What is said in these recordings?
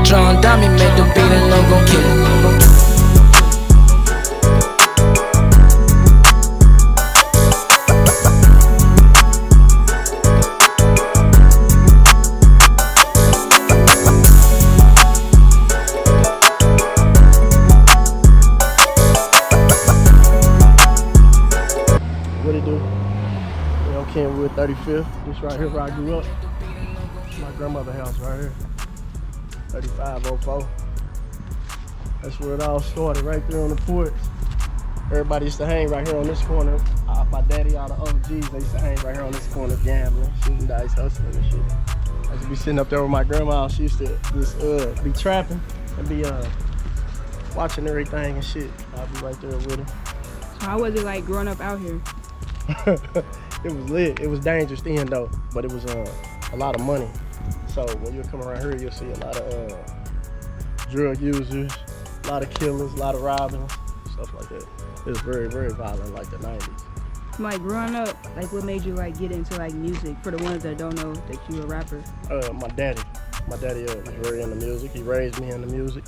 John Dummy made the beat and I'm gon' kill it. What it do? You know, KENWOOD 35th. This right here where I grew up. My grandmother's house right here. 3504. That's where it all started, right there on the porch. Everybody used to hang right here on this corner. My daddy, all the OGs, they used to hang right here on this corner gambling, shooting dice, hustling and shit. I used to be sitting up there with my grandma. She used to just be trapping and be watching everything and shit. I'd be right there with her. So how was it like growing up out here? It was lit. It was dangerous then though, but it was a lot of money. So when you come around here, you'll see a lot of drug users, a lot of killers, a lot of robbings, stuff like that. It was very, very violent, like the 90s. Like growing up, like what made you like get into like music? For the ones that don't know that you a rapper. My daddy was very into music. He raised me into music,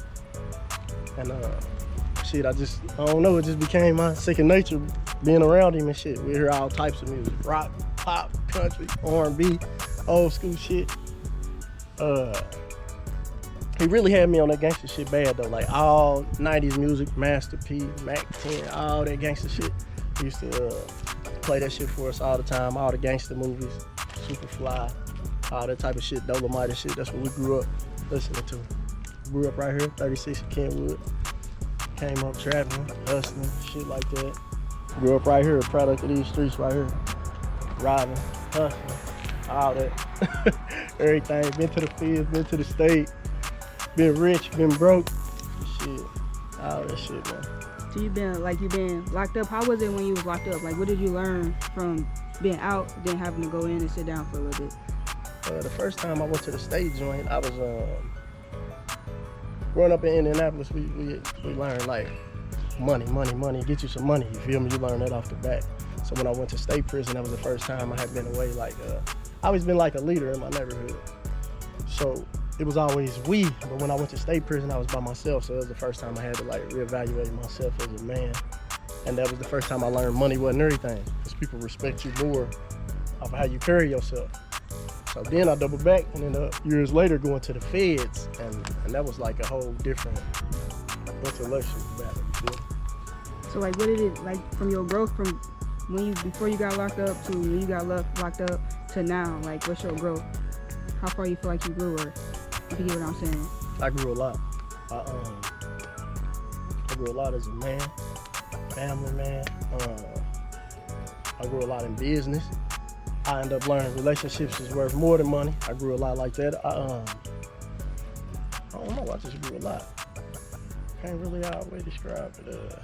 and shit, I don't know. It just became my second nature being around him and shit. We hear all types of music: rock, pop, country, R&B, old school shit. He really had me on that gangster shit bad though, like all 90s music, Master P, Mac 10, all that gangster shit. He used to play that shit for us all the time, all the gangster movies, Superfly, all that type of shit, Dolomite and shit. That's what we grew up listening to. Grew up right here, 36 in KENWOOD. Came up trapping, hustling, shit like that. Grew up right here, a product of these streets right here. Robbing, hustling, all that. Everything, been to the fields, been to the state, been rich, been broke, shit, all that shit, man. So you been locked up. How was it when you was locked up? Like what did you learn from being out, then having to go in and sit down for a little bit? The first time I went to the state joint, I was growing up in Indianapolis. We learned like money, get you some money. You feel me? You learn that off the bat. So when I went to state prison, that was the first time I had been away. Like I always been like a leader in my neighborhood. So it was always we, but when I went to state prison, I was by myself. So it was the first time I had to like reevaluate myself as a man. And that was the first time I learned money wasn't everything, because people respect you more off of how you carry yourself. So then I doubled back, and then years later going to the feds, and that was like a whole different intellectual battle. You feel? So like what did it like from your growth from before you got locked up to when you got locked up to now? Like what's your growth? How far you feel like you grew, or if you get what I'm saying? I grew a lot. I grew a lot as a man, family man. I grew a lot in business. I ended up learning relationships is worth more than money. I grew a lot like that. I don't know, I just grew a lot. Can't really always describe it.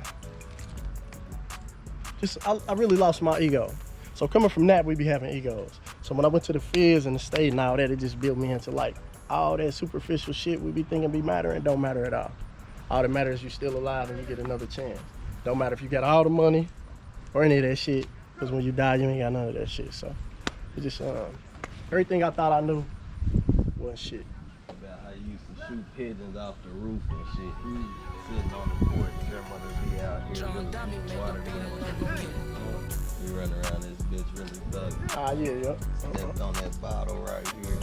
I really lost my ego. So coming from that, we be having egos. So when I went to the feds and the state and all that, it just built me into like all that superficial shit we be thinking be mattering, don't matter at all. All that matters is you still alive and you get another chance. Don't matter if you got all the money or any of that shit, because when you die, you ain't got none of that shit. So it just, everything I thought I knew wasn't shit. About how you used to shoot pigeons off the roof and shit. Sitting on the porch, grandmother be out here really water we run around this bitch really thugging. Yeah. Stepped on that bottle right here.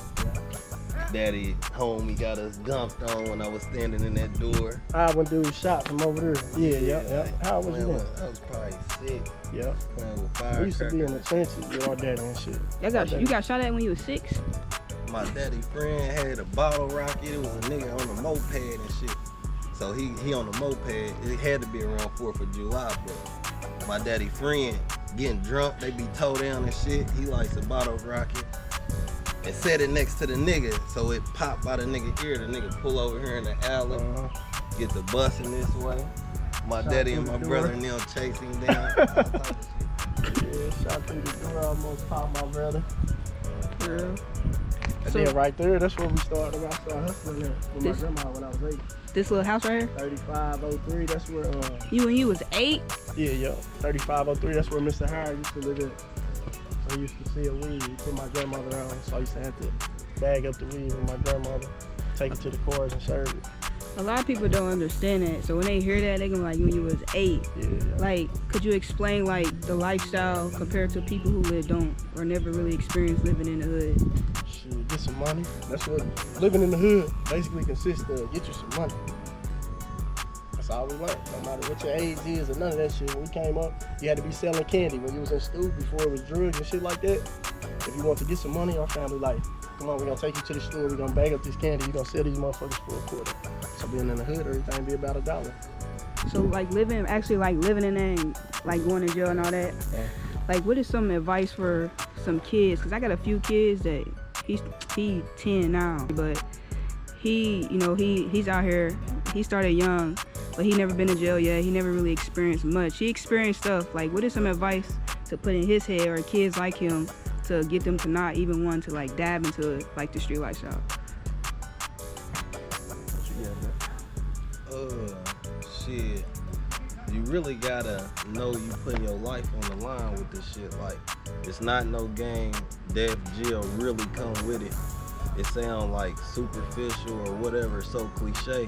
Daddy home, he got us dumped on when I was standing in that door. When dude shot from over there. Yeah. How was you then? I was probably 6. Yeah. Playing with firecrackers. We used to be in the trenches with our daddy and shit. You got shot at when you was 6? My daddy friend had a bottle rocket. It was a nigga on the moped and shit. So he on the moped. It had to be around 4th of July, but my daddy friend getting drunk, they be towed down and shit. He lights a bottle rocket and set it next to the nigga, so it popped by the nigga ear. The nigga pull over here in the alley, get the bus in this way. My daddy and my brother and them chase him down. Yeah, shot through the door, almost popped my brother. For real? And then right there, that's where we started. I started hustling there with my grandma when I was 8. This little house right here? 3503, that's where... When you was 8? Yeah. 3503, that's where Mr. Howard used to live at. So he used to sell weed. He put my grandmother on, so I used to have to bag up the weed with my grandmother, take it to the cars and serve it. A lot of people don't understand that. So when they hear that, they gonna be like, when you was 8. Yeah. Like, could you explain like the lifestyle compared to people who don't or never really experienced living in the hood? Shit, get some money. That's what living in the hood basically consists of. Get you some money. That's all we learned. No matter what your age is or none of that shit. When we came up, you had to be selling candy when you was in school before it was drugs and shit like that. If you want to get some money, our family like, come on, we're gonna take you to the store, we're gonna bag up this candy, you're gonna sell these motherfuckers for a quarter. So being in the hood, everything be about $1. So like living in there and like going to jail and all that, like what is some advice for some kids? Cause I got a few kids that he's 10 now, but he's out here, he started young, but he never been to jail yet, he never really experienced much. He experienced stuff, like what is some advice to put in his head or kids like him to get them to not even want to like dab into like the street lifestyle? Shit. You really gotta know you putting your life on the line with this shit. Like, it's not no game. Death, jail really come with it. It sound like superficial or whatever, so cliche.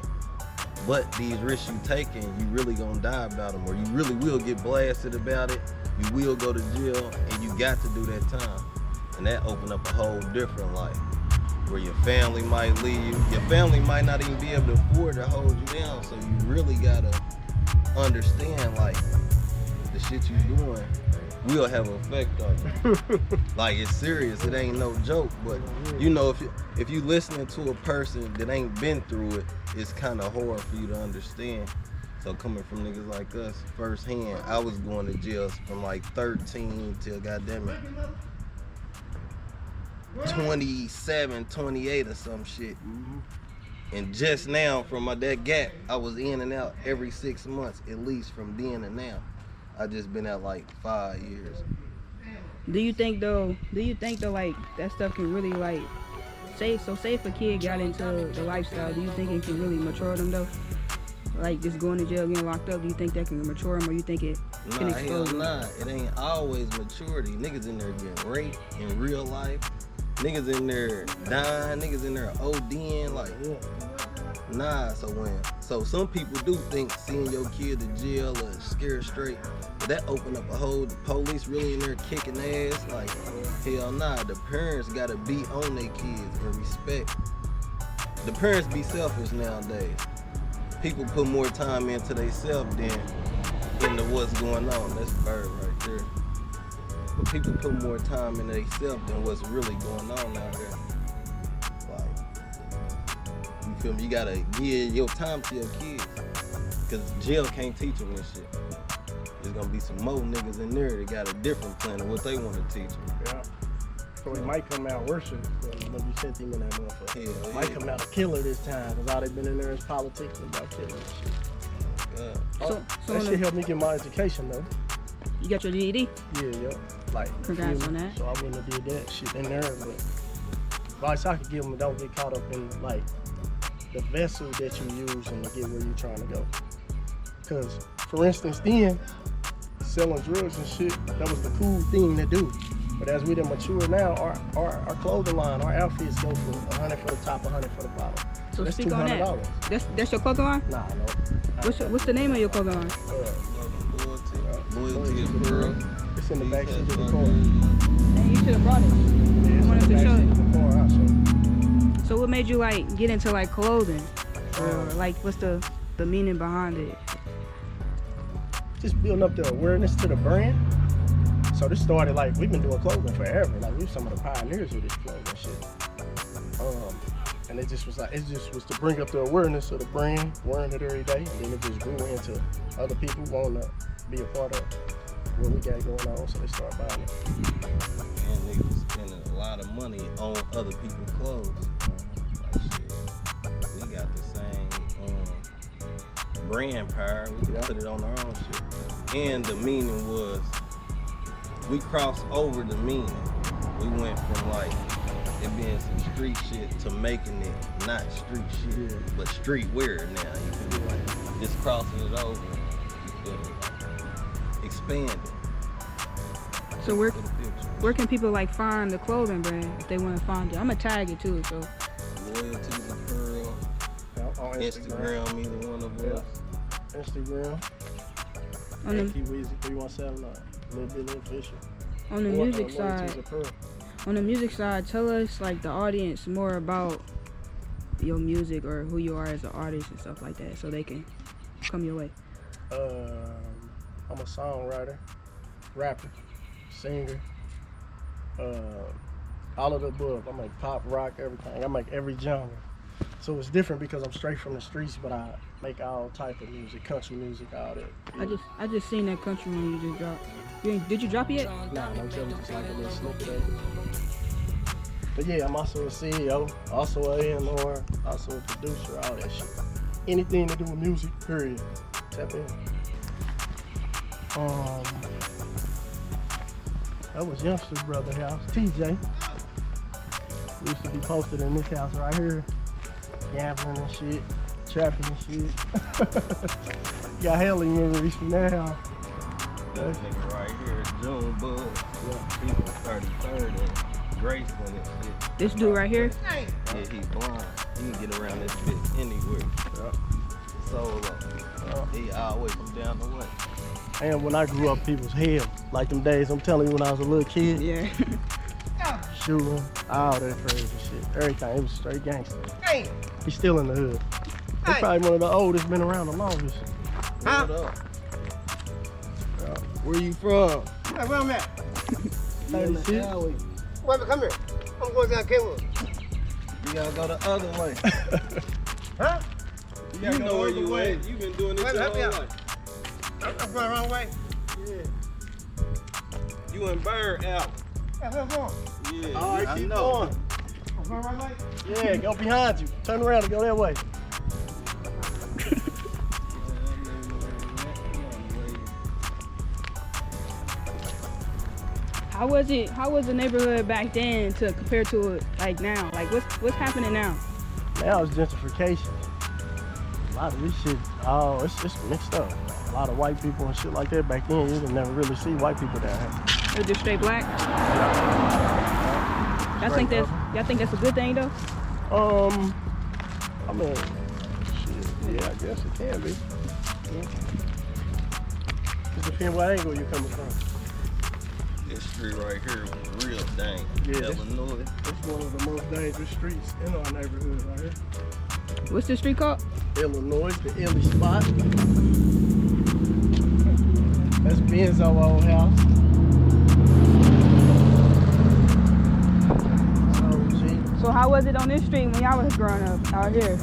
But these risks you taking, you really gonna die about them, or you really will get blasted about it. You will go to jail, and you got to do that time. And that open up a whole different life, where your family might leave you. Your family might not even be able to afford to hold you down, so you really gotta understand, like, the shit you doing will have an effect on you. Like, it's serious, it ain't no joke, but you know, if you listening to a person that ain't been through it, it's kind of hard for you to understand. So coming from niggas like us, firsthand, I was going to jail from like 13 till goddamn it 27, 28 or some shit. And just now, from that gap, I was in and out every 6 months, at least from then and now. I just been out like 5 years. Do you think though, like that stuff can really like, say if a kid got into the lifestyle, do you think it can really mature them though? Like just going to jail, getting locked up, do you think that can mature them, or you think it can expose them? Nah, it ain't always maturity. Niggas in there getting raped in real life. Niggas in there dying, niggas in there ODing, like, nah, so some people do think seeing your kid in jail or scared straight, but that open up a whole, the police really in there kicking ass, like, hell nah, the parents gotta be on their kids and respect. The parents be selfish nowadays. People put more time into themselves than into what's going on. That's bird right there. But people put more time into themselves than what's really going on out there. Like, you feel me? You gotta give your time to your kids. Cause jail can't teach them this shit. There's gonna be some more niggas in there that got a different plan of what they wanna teach them. Yeah. So it might come out worse when you sent him in that motherfucker. Hell It might come out a killer this time, cause all they been in there is politics and about killing and shit. So that shit helped me get my education though. You got your GED? Yeah. Like, congrats on that. So I wouldn't have did that shit in there, but advice I could give them, don't get caught up in like the vessel that you use and to get where you're trying to go. Cause for instance, then selling drugs and shit, that was the cool thing to do. But as we done mature now, our clothing line, our outfits go for $100 for the top, $100 for the bottom. So that's speak on $200. That's your clothing line? Nah, no. What's the name of your clothing line? Loyalty is real. It's in the back seat of the car. And you should have brought it. Yeah, I wanted to show it. So what made you like get into like clothing? Or like what's the meaning behind it? Just building up the awareness to the brand. So this started like, we've been doing clothing forever. Like we were some of the pioneers with this clothing shit. And it just was to bring up the awareness of the brand, wearing it every day. And then it just grew into other people wanting to be a part of what we got going on. So they started buying it. And niggas spending a lot of money on other people's clothes. Like shit, we got the same brand power. We can put it on our own shit. And the meaning was, we crossed over the meaning. We went from like it being some street shit to making it not street shit, but street weird now. You feel me? Like just crossing it over. You feel me? Like, expanding. So where can people like find the clothing brand if they want to find it? I'm gonna tag it too. So Loyalty's a Pearl. On Instagram, either one of us. Instagram. on the Wezzy 317 Little Billy Official. on the music side, tell us like the audience more about your music or who you are as an artist and stuff like that, so they can come your way. I'm a songwriter, rapper, singer, all of the above. I make pop, rock, everything. I make every genre. So it's different because I'm straight from the streets, but I make all type of music, country music, all that. I just seen that country one you just dropped. Did you drop it yet? Nah, no, that was just like a little snippet of it. But yeah, I'm also a CEO, also a A&R, also a producer, all that shit. Anything to do with music, period. Tap in. That was Youngster's brother house, TJ. We used to be posted in this house right here. Gambling and shit, trapping and shit. Got hella memories from that house. That nigga right here, Junebug. People 33rd and Graceland and shit. This dude right here. Yeah, he blind. He can get around this bitch anywhere. Solo. He always from down the way. And when I grew up, people's hell. Like them days, I'm telling you, when I was a little kid. Yeah. Shooting, all that crazy shit. Everything. It was straight gangster. He's still in the hood. He's probably one of the oldest, been around the longest. What up? Where you from? Hey, where I'm at? 36. Wait, come here. I'm going down KENWOOD. You gotta go the other way. Huh? You know where you at. You been doing this Wait, your help me whole out. life. I'm going the wrong way. Yeah. You in Bird out. Hey, where I'm going? Yeah. All right, I keep know. going. I'm going the right way? Yeah, go behind you. Turn around and go that way. How was the neighborhood back then to compare to it like now? Like what's happening now? Now it's gentrification. A lot of this shit, it's mixed up. A lot of white people and shit like that. Back then, you could never really see white people down here. They're just straight black. Y'all think that's a good thing though? I mean, shit, yeah, I guess it can be. Yeah. It depends what angle you're coming from. This street right here was real dang. Yeah, Illinois. It's one of the most dangerous streets in our neighborhood right here. What's the street called? Illinois, the illy spot. That's Ben's old house. So how was it on this street when y'all was growing up out here?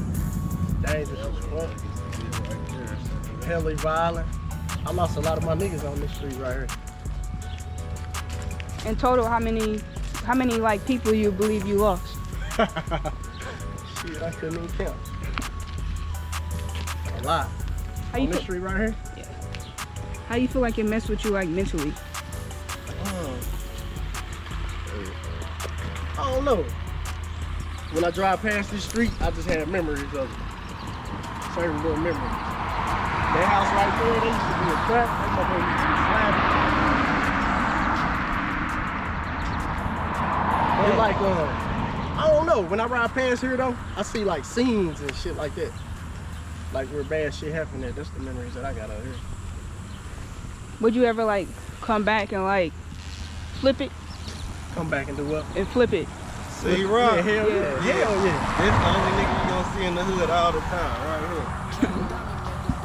Dangerous as fuck. Hella violent. I lost a lot of my niggas on this street right here. In total, how many like people you believe you lost? Shit, I couldn't even count. A lot. How On you this feel, street right here? how you feel like it messed with you like mentally? I don't know. When I drive past this street, I just have memories of it. Certain little memories. That house right there, they used to be a trap. That motherfucker used to be slapping. It's like, I don't know. When I ride past here though, I see like scenes and shit like that. Like where bad shit happened there. That's the memories that I got out here. Would you ever like come back and like flip it Come back and do what? and flip it? See, right? Yeah, hell yeah. Hell yeah. This the only nigga you gonna see in the hood all the time, right here.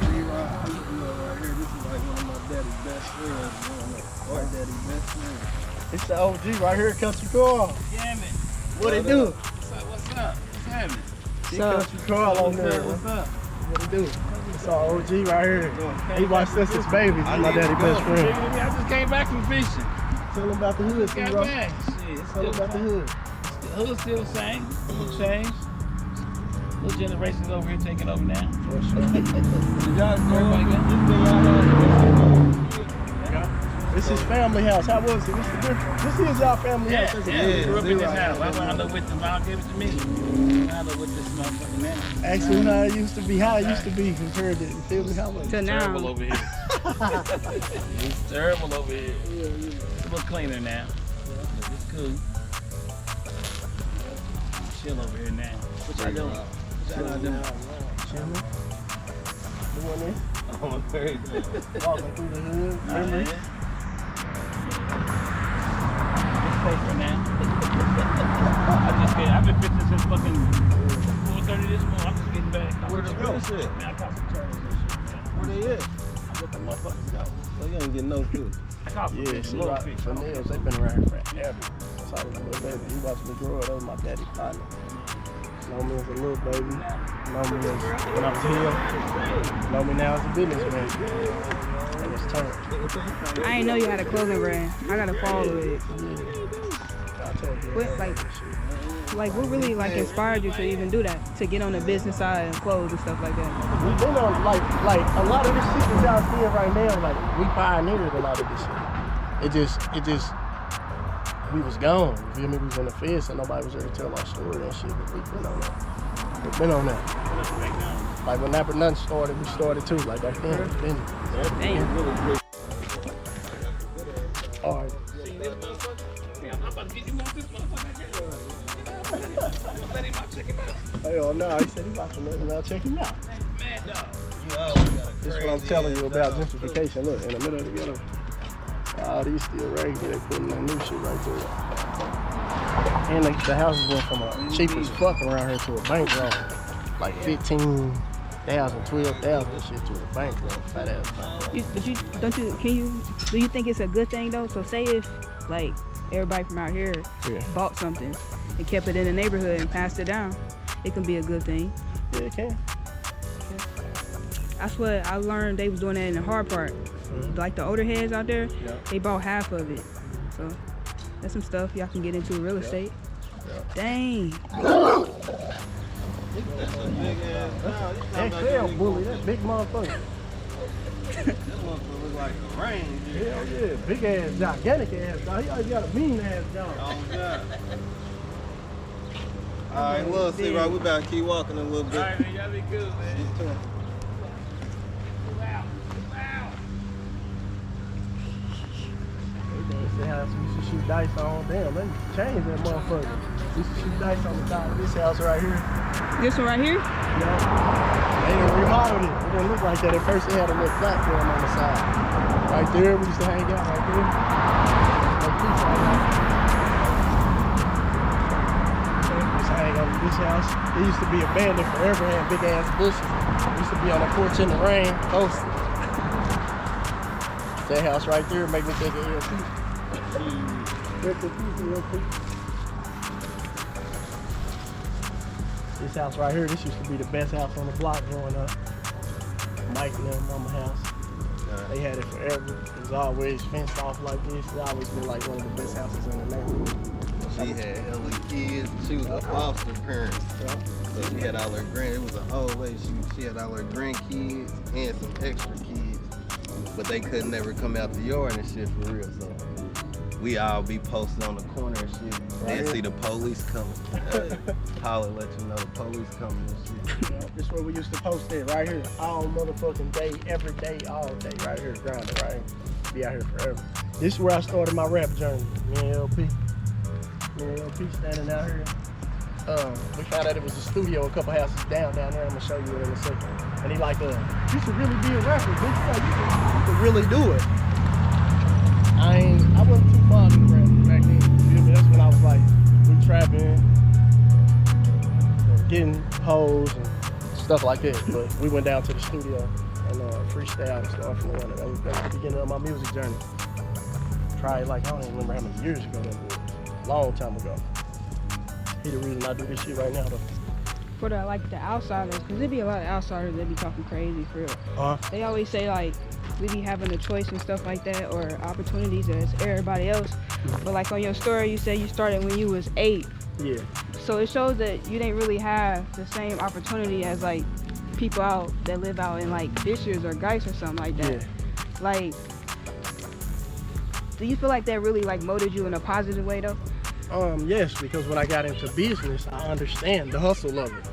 C-Rock, you know, right here. This is like one of my daddy's best friends, or daddy's best friend. It's the OG right here, Country Carl. Yeah, man. What it do? What's up? What's happening? See Country Carl on there. What's up? What it do? It's our OG right here. He watched us as babies. He's my daddy's best I friend. just came back from fishing. Tell him about the hood, Got C-Rock. back. Shit, it's Tell him still about the hood. The hood's still the same. No change. New generations over here taking over now. For sure. Everybody good? Yeah. This is family house. How was it? What's the difference? This is our family house. That's a Yeah, good grew up in this right house. here. I wound up with the mom gave it to me. I wound up with this motherfucker now. Ask me how it used to be. How it used to be compared to, you feel me? How much? To Terrible now. over here. It's terrible over here. It's a little cleaner now. It's cool. Chill over here now. What y'all doing? What y'all doing? Chilling. Doing this. I'm very good. Walking through the hood. Memories. It's safer now. I've been fixing since fucking 4:30 this morning. I'm just getting back. Where the fish at? Man, I caught some turtles and shit, man. Where they at? I let the motherfuckers go. So you ain't getting no fish. I caught some Yeah, fish, she little right. fish. For nails, they've been around here forever. Since I was a little baby. He watched me grow up. That was my daddy's partner. Know me as a little baby. Know me as when I was here. Know me now as a businessman. And it's turned. I didn't know you had a clothing brand. I gotta follow it. I told you. What, like what really like inspired you to even do that? To get on the business side and clothes and stuff like that? We've been on like a lot of this shit that y'all seeing right now, like we pioneered a lot of this shit. It just we was gone. You feel me? We was in the fence and nobody was there to tell our story and shit, but we've been on that. We've been on that. Like when Napper None started, we started too. Like back then, we've been. Damn. All right. I'm about to get you more of this motherfucker. Let him out, check him out. Hell no, he said he watching it. Now check him out. Mad dog. You always got a This is what I'm crazy telling ass you about dog. gentrification. Look, in the middle of the ghetto. All these still right here. They putting that new shit right there. And the houses went from a cheap as fuck around here to a bankroll. Like 15,000, 12,000 shit to a bankroll. Fat ass bankroll. Do you think it's a good thing though? So say if like everybody from out here Yeah. bought something and kept it in the neighborhood and passed it down, it can be a good thing. Yeah, it can. That's what I learned. They was doing that in the hard part. Like the older heads out there, they bought half of it. So that's some stuff y'all can get into real estate. Dang. Big ass dog. You talking about XL that bully, that big motherfucker. That motherfucker look like a range. Hell yeah, big ass, gigantic ass dog. He always got a mean ass dog. Oh God. All right, well, see, right, we about to keep walking a little bit. All right, man, y'all be good, man. This house we used to shoot dice on. Damn, they changed that motherfucker. We used to shoot dice on the side of this house right here. This one right here? They done remodeled it. It didn't look like that. At first it had a little platform on the side. Right there, we used to hang out right there. Like this right now. We used to hang out in this house. It used to be abandoned forever, had big ass bushes. We used to be on the porch in the rain, toasting. That house right there make me think of LP. Rest in peace, LP. This house right here, this used to be the best house on the block growing up. Mike and them mama house. They had it forever. It was always fenced off like this. It's always been like one of the best houses in the neighborhood. She had hella kids. She was a foster parent. So she had all her it was an old lady. She had all her grandkids and some extra kids. But they couldn't never come out the yard and shit for real. So we all be posted on the corner and shit. Then see the police coming. Holler, let you know the police coming and shit. This is where we used to post it right here. All motherfucking day, every day, all day. Right here, grounded, right here. Be out here forever. This is where I started my rap journey. Me and LP. Standing out here. We found out it was a studio a couple houses down there. I'm gonna show you it in a second. And he like, you should really be a rapper, bitch. Like, you could really do it. I wasn't too fond of the rap back then. You feel me? That's when I was like, we trapping, getting hoes and stuff like that. But we went down to the studio and freestyle and started from the one. That was the beginning of my music journey. Tried like, I don't even remember how many years ago that was. Long time ago. He the reason I do this shit right now though. For the like the outsiders, because there be a lot of outsiders that be talking crazy for real. They always say like we be having a choice and stuff like that or opportunities as everybody else. But like on your story you said you started when you was 8. Yeah. So it shows that you didn't really have the same opportunity as like people out that live out in like Fishers or Geist or something like that. Yeah. Like Do you feel like that really like molded you in a positive way though? Yes, because when I got into business, I understand the hustle of it.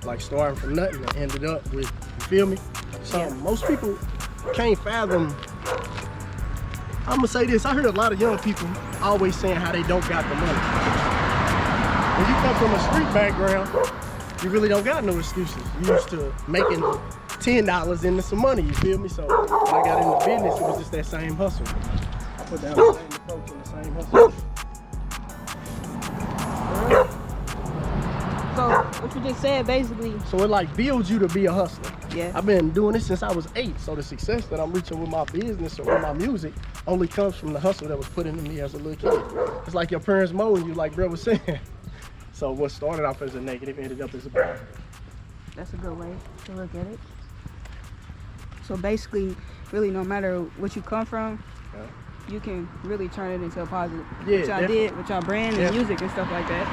Like starting from nothing and ended up with, you feel me? So most people can't fathom. I'm gonna say this, I heard a lot of young people always saying how they don't got the money. When you come from a street background, you really don't got no excuses. You used to making $10 into some money, you feel me? So when I got into business, it was just that same hustle. I put down the same approach and the same hustle. So what you just said basically. So it like builds you to be a hustler. Yeah. I've been doing this since I was 8, so the success that I'm reaching with my business or with my music only comes from the hustle that was put into me as a little kid. It's like your parents molding you, like bro was saying. So what started off as a negative ended up as a positive. That's a good way to look at it. So basically, really no matter what you come from, you can really turn it into a positive. Yeah, which I did with your brand and music and stuff like that.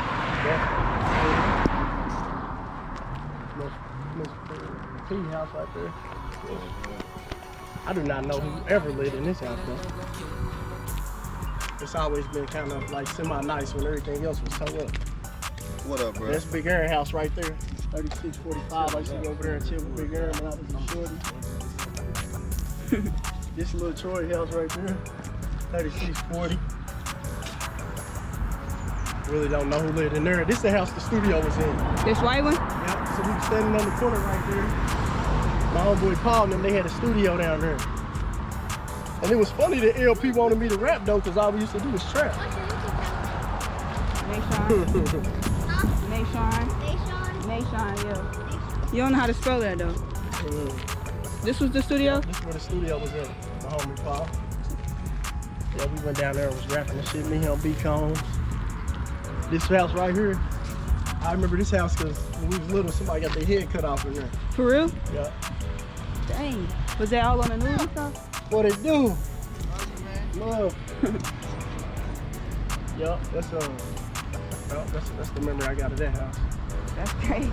Miss P house right there. I do not know who ever lived in this house though. It's always been kind of like semi-nice when everything else was towed up. What up, bro? That's Big Aaron house right there. 3645. I used to go over there and chill with Big Aaron when I was a shorty. This little Troy house right there. 3640. Really don't know who lived in there. This is the house the studio was in. This white one? Yep. So we were standing on the corner right there. My homeboy Paul and them, they had a studio down there. And it was funny that LP wanted me to rap though, because all we used to do was trap. Nation, yeah. You don't know how to spell that though. This was the studio? Yeah, this is where the studio was at. My homie Paul. Yeah, we went down there and was rapping and shit. Me, him, B Combs. This house right here. I remember this house because when we was little, somebody got their head cut off in there. For real? Yeah. Dang. Was that all on the news and stuff? What it do? Love. Yup, that's the memory I got of that house. That's crazy.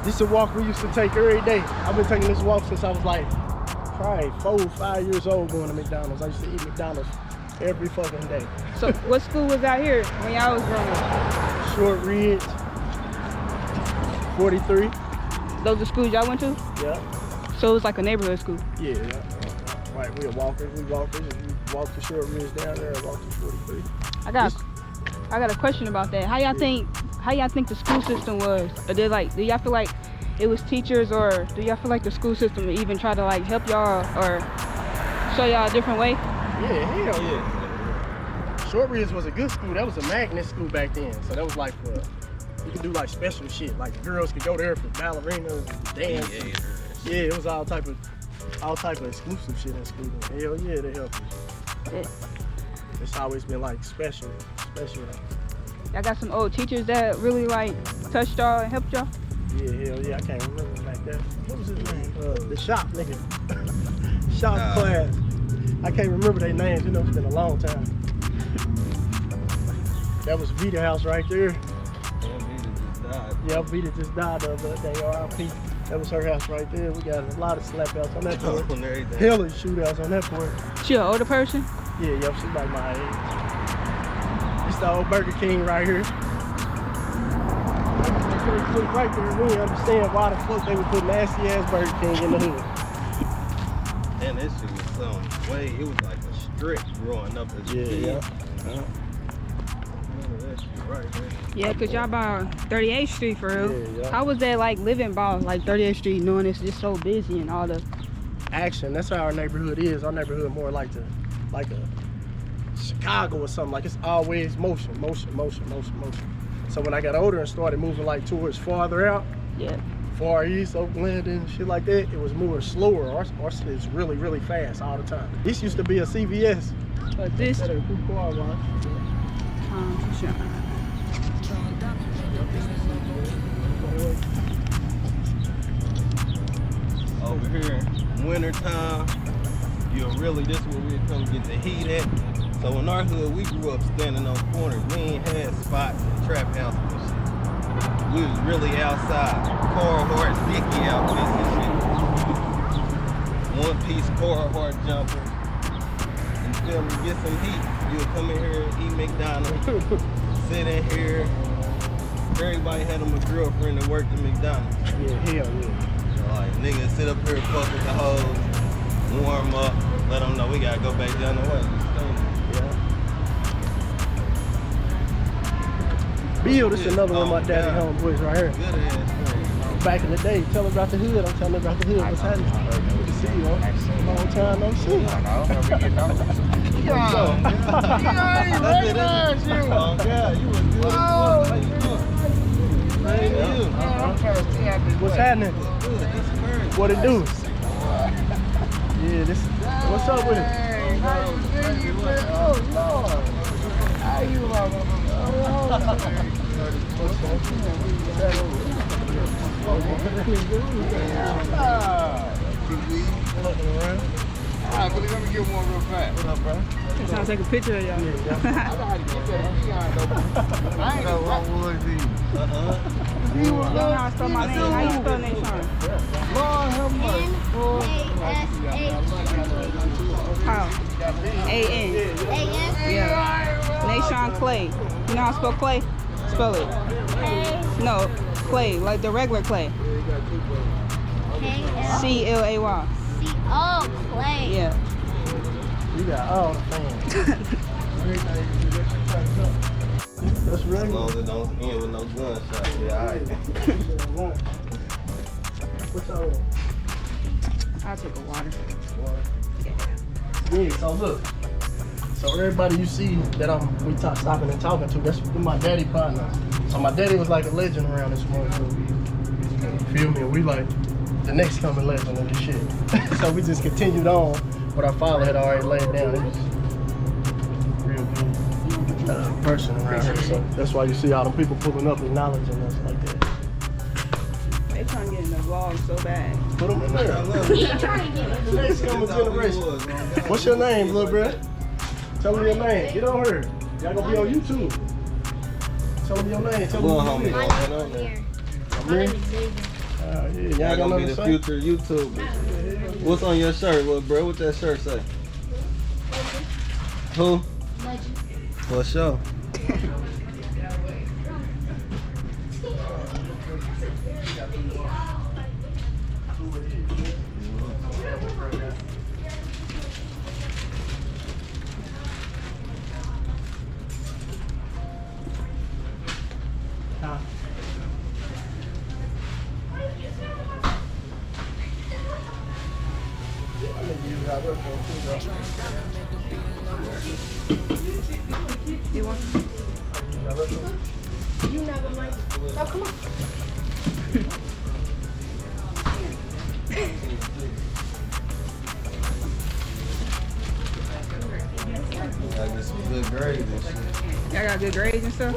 This is a walk we used to take every day. I've been taking this walk since I was like probably 4 or 5 years old going to McDonald's. I used to eat McDonald's every fucking day. So what school was out here when y'all was growing up? Short Ridge, 43. Those are schools y'all went to? Yeah. So it was like a neighborhood school? Yeah. Right, we walkers. We walked the Short Ridge down there and walked to 43. I got a question about that. How y'all think the school system was? Or do y'all feel like it was teachers, or do y'all feel like the school system even try to like help y'all or show y'all a different way? Yeah, hell yeah. Short Ridge was a good school. That was a magnet school back then. So that was like you could do like special shit. Like the girls could go there for ballerinas, dance. Yeah, it was all type of exclusive shit in school. Hell yeah, they helped us. Yeah. It's always been like special. Y'all got some old teachers that really like touched y'all and helped y'all? Yeah, hell yeah, I can't remember like that. What was his name? The shop nigga. Shop class. I can't remember their names, you know, it's been a long time. That was Vita house right there. Yeah, Vita just died the other day, R.I.P. That was her house right there. We got a lot of slap outs on that part. Hella shootouts on that part. She an older person? Yeah, yep, she's like my age. It's the old Burger King right here. Right there, we didn't understand why the fuck they would put nasty ass Burger King in the hood. And this shit was some way, it was like a strip growing up as a kid. Yeah. Right, man. Yeah, cause y'all by 38th Street for real. Yeah. How was that like living by like 38th Street, knowing it's just so busy and all the Action, that's how our neighborhood is. Our neighborhood more like a Chicago or something. Like it's always motion. So when I got older and started moving like towards farther out, Far East, Oakland and shit like that, it was more slower. Our shit is really, really fast all the time. This used to be a CVS. but this That a good car wash. sure. Over here, winter time, this is where we come get the heat at. So in our hood, we grew up standing on corners. We ain't had spots and trap houses and shit. We was really outside. Carhartt, Dickie outfits and shit. One piece Carhartt jumpers. you feel me, get some heat. You'll come in here and eat McDonald's, sit in here. Everybody had them a girlfriend that worked at McDonald's. Yeah, hell yeah. So like, niggas sit up here, fuck with the hoes, warm up, let them know we gotta go back down the way. Bill, this is another one of my daddy homeboys right here. Good ass friend. Back in the day, tell him about the hood. I'm telling him about the hood. What's happening? Good to see you, man. Long time no see. I don't know. I ain't recognize you. Oh God, you was good. How you doing? Same to you. I'm trying to stay out this What's way. happening? Good, that's crazy. What it do? Yeah, this. What's up with it? Hey, how you doing, man? Oh, Lord. How you, mama? Alright, but let me get one real fast. What up, bro? I'm trying to take a picture of y'all. I know how to get that Leon, though. I ain't know what was he. You know how I spell my name. How you spell Nation? Lord have mercy. How? A-N. Yeah. Nation Clay. You know how I spell Clay? Spell it. No, Clay, like the regular Clay. C-L-A-Y. Oh, Clay. Yeah. You got all the fans. That's As regular. long as it don't end with no gunshots, yeah, alright. What's up? I'll take a water. Yeah, so look. So everybody you see that we stopping and talking to, that's my daddy partners. So my daddy was like a legend around this motherfucker. You feel me? And we like the next coming legend of this shit. So we just continued on what our father had already laid down. It was real good person around here. So that's why you see all the people pulling up acknowledging us like that. They trying to get in the vlog so bad. Put them in there. I love He it. trying to get it. The next coming generation. What's your name, little bro? Tell them your name. Get on her. Y'all gonna be on YouTube. Tell them your name. Tell them Well, your homie, name. My name is Amir. My name is Xavier. Yeah, y'all Y'all got gonna be nothing the to say? future YouTubers. What's on your shirt, little bro? What that shirt say? Who? Legend. For sure. Huh? You want? You never mind. Oh, come on. I get some good grades and shit. Y'all got good grades and stuff?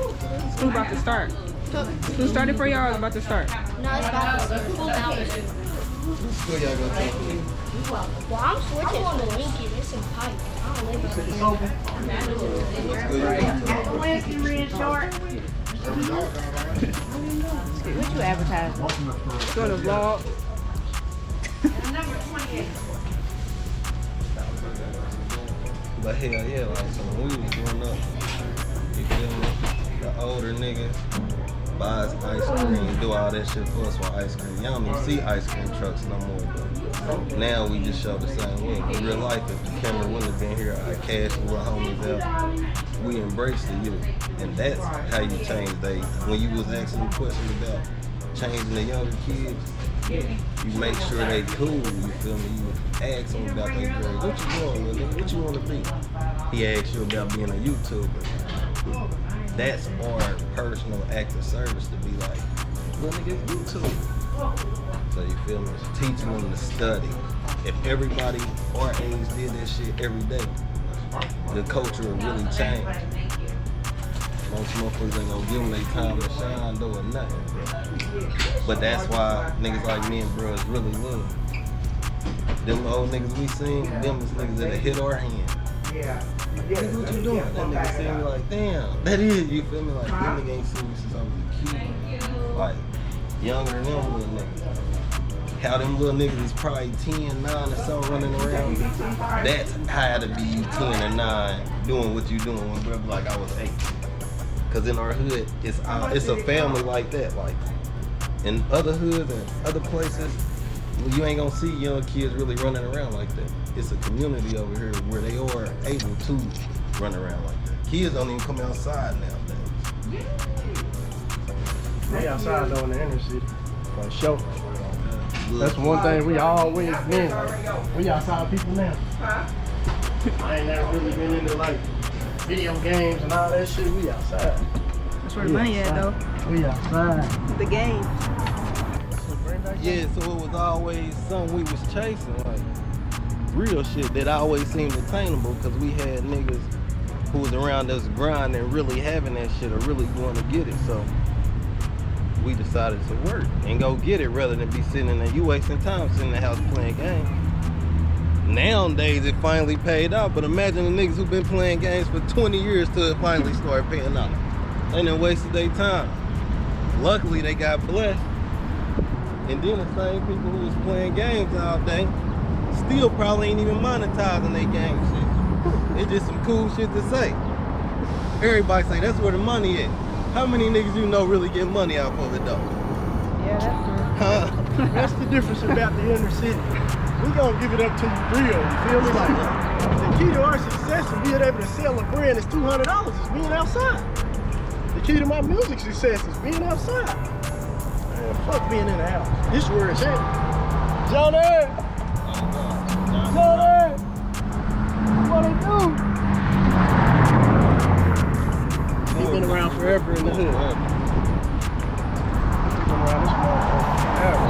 School about to start. School started for y'all or about to start? No, it's about to school out. What school y'all go to? Well, I'm switching to Lincoln. It's in Pike. I don't live in It's open. What school y'all go to? What you advertising? Doing a vlog? But hell yeah, like so when we was growing up, you feel me? The older niggas buy us ice cream, do all that shit for us for ice cream. Y'all don't even see ice cream trucks no more, but now we just show the same way. In real life, if the camera wouldn't have been here, I cash the little homies out. We embrace the youth, and that's how you change they. When you was asking the question about changing the younger kids, you make sure they cool, you feel me? You ask them about their grades. What you doing, little nigga? What you want to be? He asks you about being a YouTuber. That's our personal act of service to be like, little nigga, it's YouTube. So you feel me? Teaching them to study. If everybody our age did that shit every day, the culture would really change. Most motherfuckers ain't gonna give them their time to shine, though, or nothing. But that's why niggas like me and bros really win. Them old niggas we seen, them is niggas that hit our hand. Nigga, what you doing? That nigga see me like, damn, that is, you feel me? Like, them niggas ain't seen me since I was a kid. Like, younger than them little niggas. how them little niggas is probably 10, 9 or something running around. That's how to be you 10 or 9 doing what you doing when brother like I was 8. Cause in our hood, it's a family like that. Like in other hoods and other places, you ain't gonna see young kids really running around like that. It's a community over here where they are able to run around like that. Kids don't even come outside nowadays. They outside though in the inner city, for sure. That's one thing we always been. We outside people now. I ain't never really been into like video games and all that shit. We outside. That's where the money at though. We outside. The games. Yeah, so it was always something we was chasing, like real shit that always seemed attainable because we had niggas who was around us grinding, really having that shit or really going to get it. So we decided to work and go get it rather than be sitting in there. You wasting time sitting in the house playing games. Nowadays it finally paid off, but imagine the niggas who been playing games for 20 years till it finally started paying off. They done wasted their time. Luckily they got blessed. And then the same people who was playing games all day still probably ain't even monetizing their game shit. It's just some cool shit to say. Everybody say that's where the money is. How many niggas you know really get money off of it though? Yeah, that's true. Huh? That's the difference about the inner city. We gonna give it up to you real, you feel me? Like, the key to our success is being able to sell a brand that's $200 is being outside. The key to my music success is being outside. Man, fuck being in the house. This is where it's at. Johnny! Johnny! What it do? He been around forever in the hood. He been around this motherfucker forever.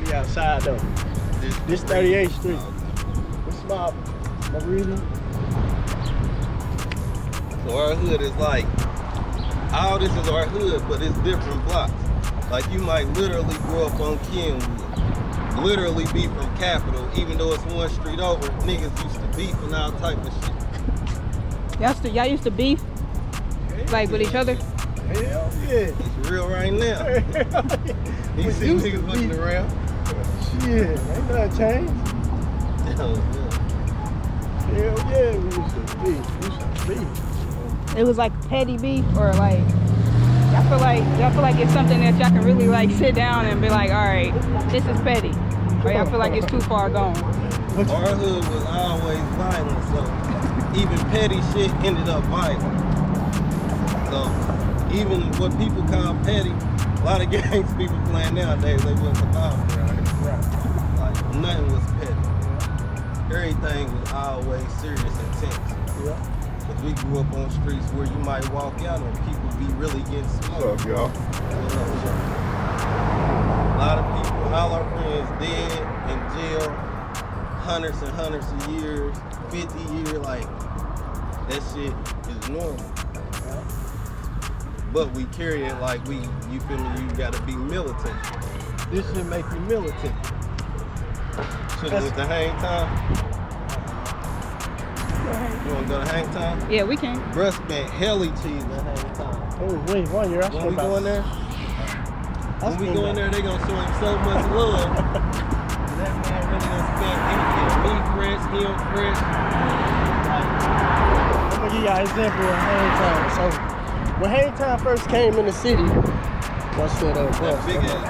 We outside though. This 38th Street. What's my reason? So our hood is like, all this is our hood, but it's different blocks. Like you might literally grow up on KENWOOD, literally be from Capitol, even though it's one street over, niggas used to beef and all type of shit. Y'all used to beef? Like with each other? Hell yeah. It's real right now. You see niggas looking around? Shit, ain't nothing changed. Hell Hell yeah, we used to beef. It was like petty beef or like y'all feel like it's something that y'all can really like sit down and be like, all right, this is petty. Or y'all feel like it's too far gone. Our hood was always violent, so even petty shit ended up violent. So even what people call petty, a lot of games people playing nowadays, they wouldn't survive around here. Like nothing was petty. Everything was always serious and tense. Yeah. Cause we grew up on streets where you might walk out and people be really getting smoked. What's up, y'all? A lot of people, all our friends dead in jail, hundreds and hundreds of years, 50 years, like that shit is normal. But we carry it like you feel me, you gotta be militant. This should make you militant. Should've went to hang time. You wanna go to hang time? Yeah, we can. Bruh spent helly cheese at hang time. Oh, wait, 1 year. When we go in there, when we go in there, they gonna show him so much love. That man really gonna spend anything. Me fresh, him fresh. I'm gonna give y'all an example of hang time. So, when hang time first came in the city, what's that bus? That big ass.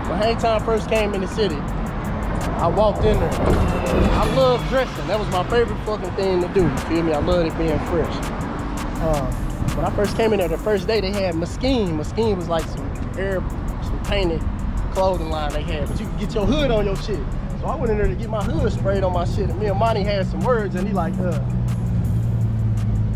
When hang time first came in the city, I walked in there. I love dressing. That was my favorite fucking thing to do. You feel me? I loved it being fresh. When I first came in there, the first day they had Mesquite. Mesquite was like some painted clothing line they had, but you could get your hood on your shit. So I went in there to get my hood sprayed on my shit, and me and Monty had some words, and he like,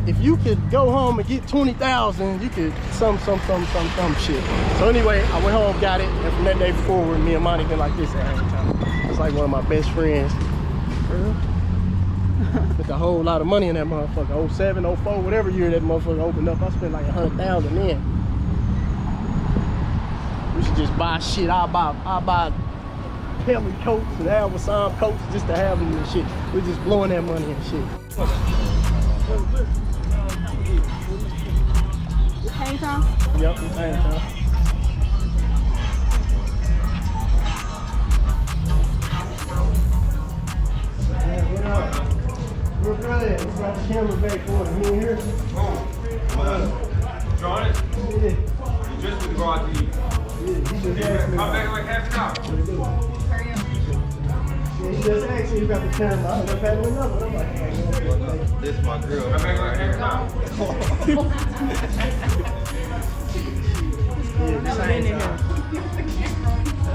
if you could go home and get 20,000, you could some shit. So anyway, I went home, got it, and from that day forward, me and Monty been like this at hang time. It's like one of my best friends. With a whole lot of money in that motherfucker. 07, 04, whatever year that motherfucker opened up, I spent like 100,000 then. We should just buy shit. I'll buy Pelly coats and Alvasam coats just to have them and shit. We're just blowing that money and shit. Hang same time? Yep, the same time. Yeah, what up? We're good. We got the camera back for it. You in here? John, Yeah. you just need to go out to eat. Yeah, he just asked me. Come back in like half an hour. Yeah, he just asked me about the camera. I was having another. I'm like, hey, This my girl. Come back in like half an hour. yeah, this ain't time.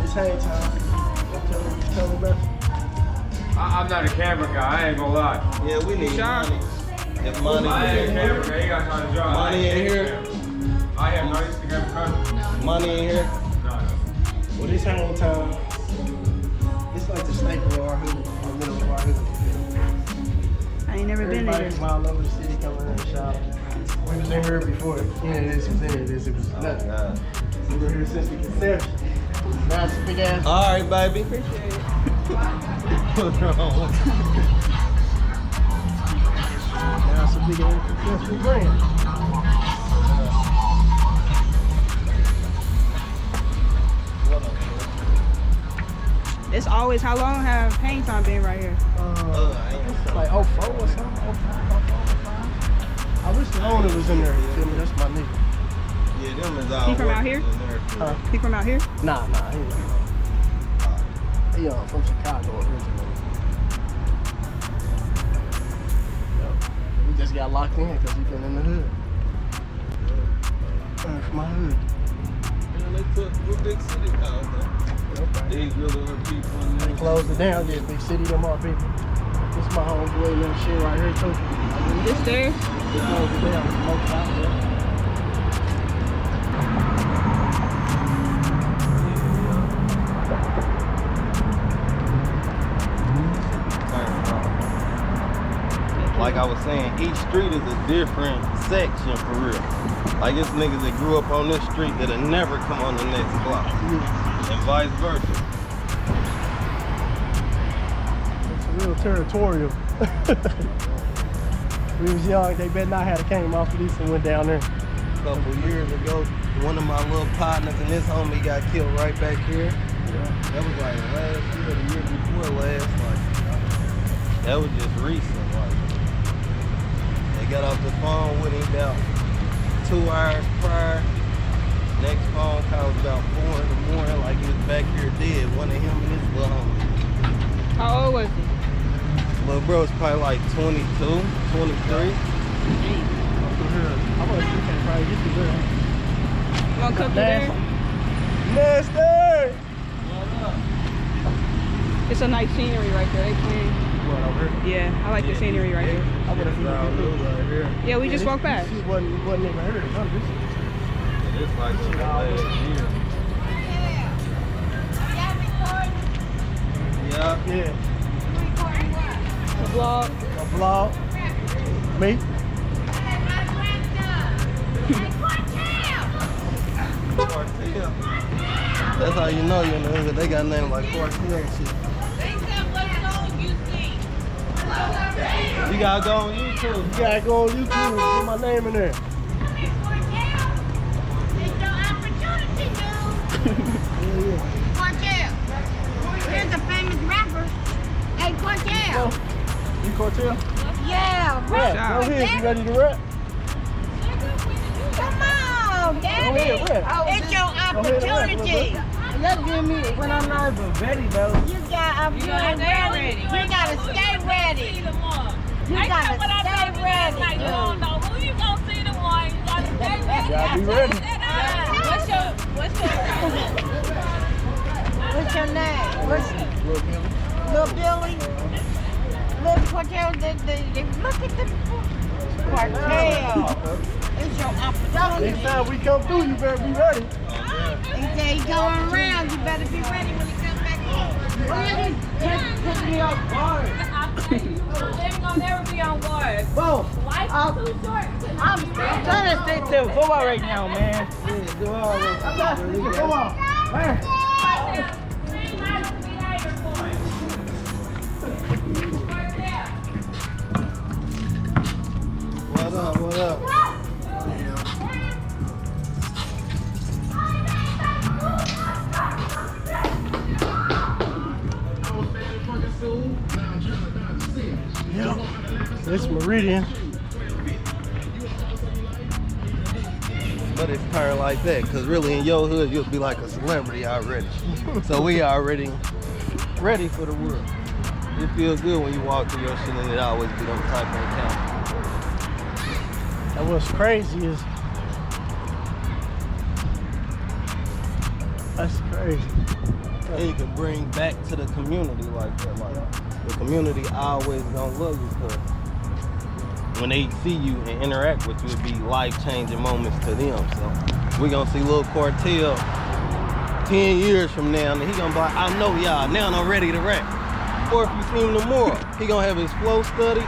This ain't time. Tell me about it. I'm not a camera guy, I ain't gonna lie. Yeah, we need money. If money I ain't a camera guy, he got time to drive. Money in here? I have no Instagram account. Money in here. No. Well, this ain't time. It's like the staple of our hood, the middle of our hood. I ain't never been Everybody there. from all over the city coming in and shop. We was in here before any of this was any of this. It was nothing. God. We were here since the conception. Now it's a big ass. All right, baby. Appreciate it. What's wrong? Now it's a big ass successful brand. It's always, how long have Hang Time been right here? It's like 04 or something. 05. I wish the owner was in there. You feel me? That's my nigga. Yeah, them is all He from out workers here? in there, too. Huh? He from out here? Nah, he from Chicago originally. Yep. We just got locked in because he been in the hood. From my hood. Yeah, they took what big city called though. These little people in They there. closed it down. Yeah, big city, them all people. This my homeboy and them shit right here too. This there? They closed it down. Smoke shop there. Like I was saying, each street is a different section for real. Like it's niggas that grew up on this street that'll never come on the next block. And vice versa. It's real territorial. We was young, they better not have came off of this and went down there. A couple years ago, one of my little partners and his homie got killed right back here. That was like last year, the year before last. Like that was just recent. Like they got off the phone with him about 2 hours prior. Next phone call was about 4 in the morning. Like he was back here dead. One of him and his little homie. How old was he? Little bro was probably like 22, 23. I want to see probably get the girl. You want to come through there? Nasty! It's a nice scenery right there. They playing. What, over here? Yeah, I like the scenery right here. I would have seen right here. Yeah, we just walked past. She wasn't even heard of none of this. It's like shit last year. Yeah. Yeah. The vlog. A vlog. Me. Cartel. That's how you know you're in the hood. They got names like Cartel and shit. You gotta go on YouTube. You gotta go on YouTube and put my name in there. Here's a famous rapper. Hey, Cortell. You Cartel? Yeah, Rap. rap. Go ahead. You ready to rap? Come on, Daddy. ahead, rap. It's your ahead, rap, opportunity. Y'all give me when I'm not even ready though. You got I'm feeling ready. You gotta stay ready. You gotta stay ready. Gotta be ready. What's your name? What's Little Billy? Little Cortell, look at the Cortell. It's your opportunity. Next time we come through, you better be ready. He said he going around. You better be ready when he comes back home. Really? Just put me on guard. They're gonna never be on guard. Whoa, Life's too short. I'm trying to stick to football right now, man. Yeah, do all that. I'm not sticking to football. Man. What up? What up? This Meridian. But it's turned like that, cause really in your hood you'll be like a celebrity already. So we already ready for the world. It feels good when you walk through your shit and it always be them type of encounters. And what's crazy is that's crazy. And you can bring back to the community like that. Like the community always gonna love you, cause when they see you and interact with you, it be life-changing moments to them. So we gonna see Lil Cartel 10 years from now, and he gonna be like, I know y'all, now I'm ready to rap. Or if you see him tomorrow, he gonna have his flow study,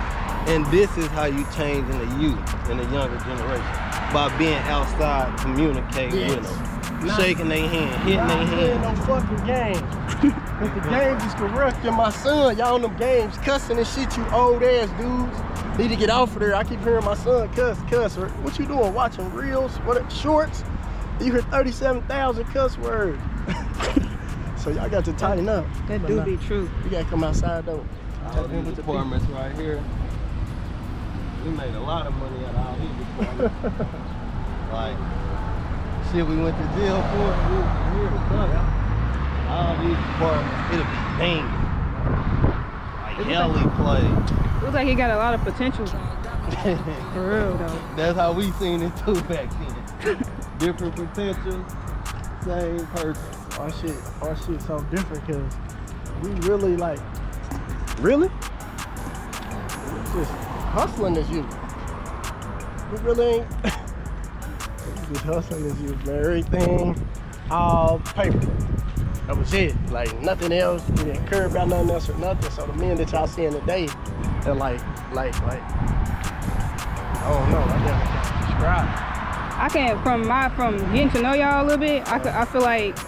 and this is how you change in the youth, in the younger generation, by being outside, communicating with them, shaking their hand, hitting their hand. No fucking games. Cause the games is corrupting my son. Y'all on them games cussing and shit, you old ass dudes. Need to get off of there. I keep hearing my son cuss. What you doing? Watching reels? What shorts? You hear 37,000 cuss words. So y'all got to tighten up. That do be true. You gotta come outside though. All these apartments right here. We made a lot of money out of all these apartments. Like shit we went to jail for, we was here to cut. All these apartments, it'll be banging. Like Ellie played. Looks like he got a lot of potential. For real though. That's how we seen it too back then. Different potential, same person. Our shit so different because we really like, really? It's just hustling as you. We really ain't, we just hustling as you, man. Everything, all paper. That was it. Like nothing else. We didn't care about nothing else or nothing. So the men that y'all seeing today, they're like, I don't know. I never can describe. I can't from getting to know y'all a little bit. I feel like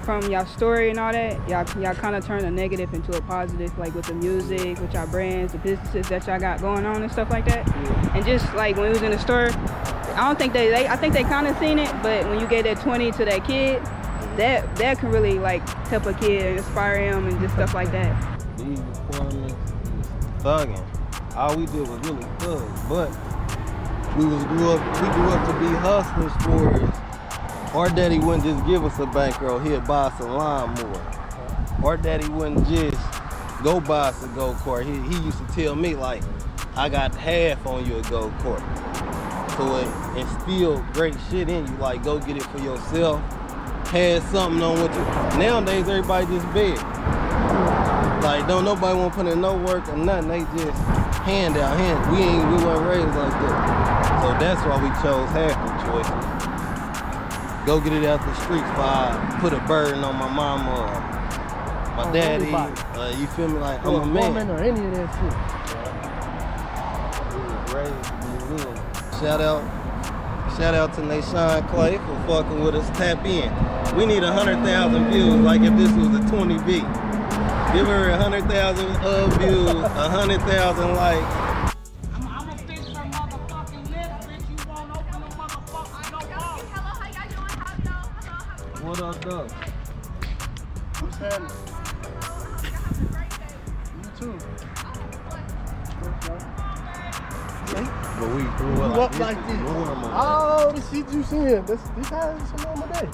from y'all story and all that, y'all kind of turn a negative into a positive, like with the music, with y'all brands, the businesses that y'all got going on and stuff like that. Yeah. And just like when we was in the store, I think they kind of seen it, but when you get that 20 to that kid, that can really like help a kid, inspire him, and just stuff like that. These apartments, thugging. All we did was really thug, but we grew up to be hustlers for us. Our daddy wouldn't just give us a bankroll, he'd buy us a lawnmower. Our daddy wouldn't just go buy us a go-kart. He used to tell me like, I got half on you a go-kart. So it instilled great shit in you, like go get it for yourself. Had something on what you. Nowadays everybody just beg. Like don't nobody want to put in no work or nothing. They just hand. We weren't raised like that. So that's why we chose half the choice. Go get it out the streets before I put a burden on my mama, my daddy. You feel me? Like I'm a man. Woman or any of that shit. We was raised to be men. Shout out to Nashawn Clay for fucking with us. Tap in. We need 100,000 views, like if this was a 20B. Give her 100,000 views, 100,000 likes. I'ma fix her motherfucking lips, bitch. You won't open the motherfucking door. Hello, how y'all doing? Hello. What up, though? What's happening? You too. But we grew up like this. Normal. Oh, the shit you seeing. This how it's a normal day.